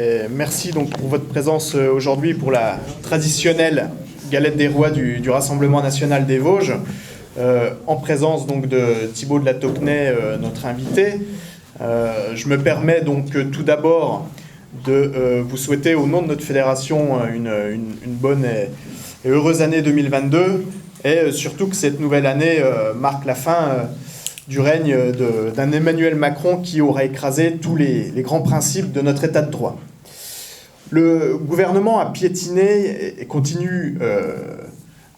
et merci donc pour votre présence aujourd'hui pour la traditionnelle galette des rois du Rassemblement national des Vosges, en présence donc de Thibault de La Tauquenay, notre invité. Je me permets donc tout d'abord de vous souhaiter au nom de notre fédération une bonne et heureuse année 2022 et surtout que cette nouvelle année marque la fin du règne d'un Emmanuel Macron qui aura écrasé tous les grands principes de notre état de droit. Le gouvernement a piétiné et continue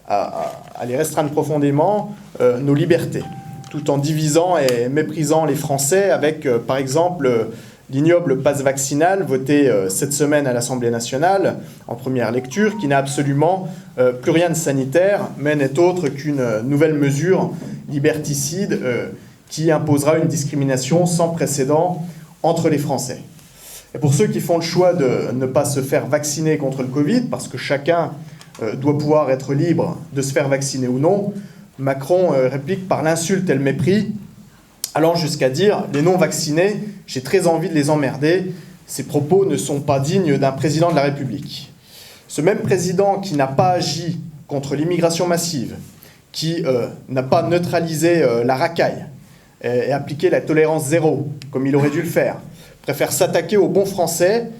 à les restreindre profondément nos libertés, tout en divisant et méprisant les Français avec, par exemple, l'ignoble passe vaccinal voté cette semaine à l'Assemblée nationale en première lecture, qui n'a absolument plus rien de sanitaire, mais n'est autre qu'une nouvelle mesure liberticide qui imposera une discrimination sans précédent entre les Français. Et pour ceux qui font le choix de ne pas se faire vacciner contre le Covid, parce que chacun doit pouvoir être libre de se faire vacciner ou non, Macron réplique par l'insulte et le mépris, allant jusqu'à dire « les non-vaccinés, j'ai très envie de les emmerder, ces propos ne sont pas dignes d'un président de la République ». Ce même président qui n'a pas agi contre l'immigration massive, qui n'a pas neutralisé la racaille et appliqué la tolérance zéro, comme il aurait dû le faire, préfère s'attaquer aux bons Français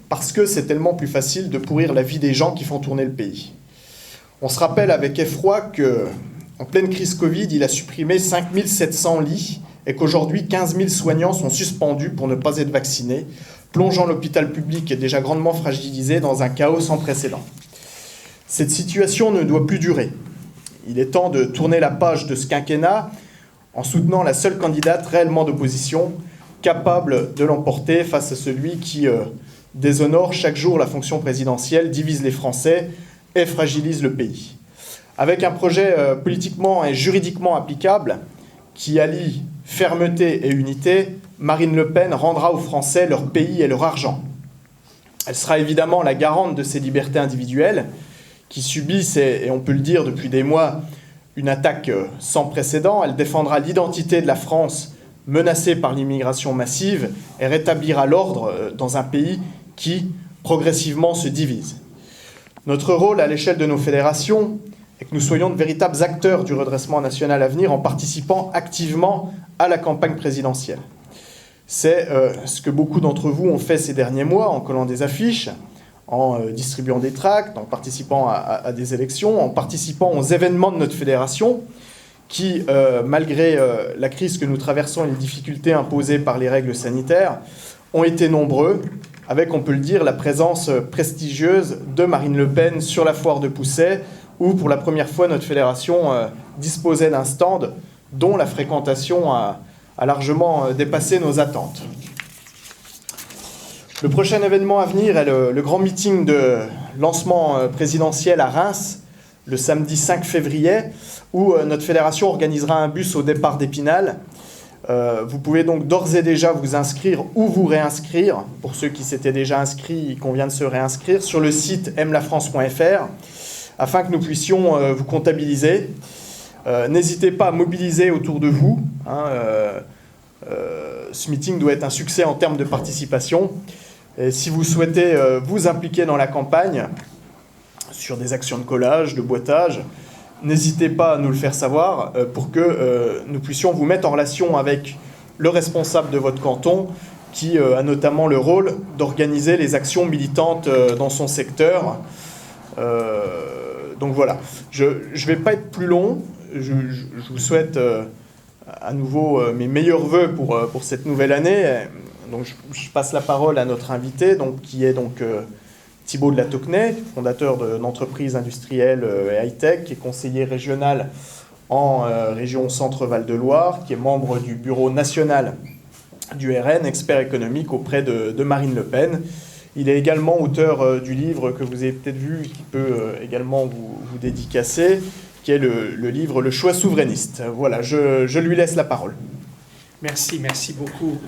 parce que c'est tellement plus facile de pourrir la vie des gens qui font tourner le pays. On se rappelle avec effroi qu'en pleine crise Covid, il a supprimé 5700 lits et qu'aujourd'hui, 15 000 soignants sont suspendus pour ne pas être vaccinés, plongeant l'hôpital public déjà grandement fragilisé dans un chaos sans précédent. Cette situation ne doit plus durer. Il est temps de tourner la page de ce quinquennat en soutenant la seule candidate réellement d'opposition, capable de l'emporter face à celui qui déshonore chaque jour la fonction présidentielle, divise les Français et fragilise le pays. Avec un projet politiquement et juridiquement applicable qui allie fermeté et unité, Marine Le Pen rendra aux Français leur pays et leur argent. Elle sera évidemment la garante de ces libertés individuelles qui subissent, et on peut le dire depuis des mois, une attaque sans précédent. Elle défendra l'identité de la France menacée par l'immigration massive et rétablira l'ordre dans un pays qui, progressivement, se divise. Notre rôle à l'échelle de nos fédérations est que nous soyons de véritables acteurs du redressement national à venir en participant activement à la campagne présidentielle. C'est ce que beaucoup d'entre vous ont fait ces derniers mois en collant des affiches, en distribuant des tracts, en participant à des élections, en participant aux événements de notre fédération qui, malgré la crise que nous traversons et les difficultés imposées par les règles sanitaires, ont été nombreux, avec, on peut le dire, la présence prestigieuse de Marine Le Pen sur la foire de Pousset, où, pour la première fois, notre fédération disposait d'un stand dont la fréquentation a largement dépassé nos attentes. Le prochain événement à venir est le grand meeting de lancement présidentiel à Reims, le samedi 5 février, où notre fédération organisera un bus au départ d'Épinal. Vous pouvez donc d'ores et déjà vous inscrire ou vous réinscrire, pour ceux qui s'étaient déjà inscrits, qu'on vient de se réinscrire, sur le site aime-la-france.fr, afin que nous puissions vous comptabiliser. N'hésitez pas à mobiliser autour de vous. Ce meeting doit être un succès en termes de participation. Et si vous souhaitez vous impliquer dans la campagne, sur des actions de collage, de boitage, n'hésitez pas à nous le faire savoir pour que nous puissions vous mettre en relation avec le responsable de votre canton qui a notamment le rôle d'organiser les actions militantes dans son secteur. Donc voilà, je ne vais pas être plus long. Je vous souhaite à nouveau mes meilleurs vœux pour cette nouvelle année. Donc je passe la parole à notre invité, qui est Thibault de La Tauquenay, fondateur d'une entreprise industrielle et high-tech, qui est conseiller régional en région Centre-Val de Loire, qui est membre du bureau national du RN, expert économique auprès de Marine Le Pen. Il est également auteur du livre que vous avez peut-être vu, qui peut également vous dédicacer, qui est le livre « Le choix souverainiste ». Voilà, je lui laisse la parole. Merci beaucoup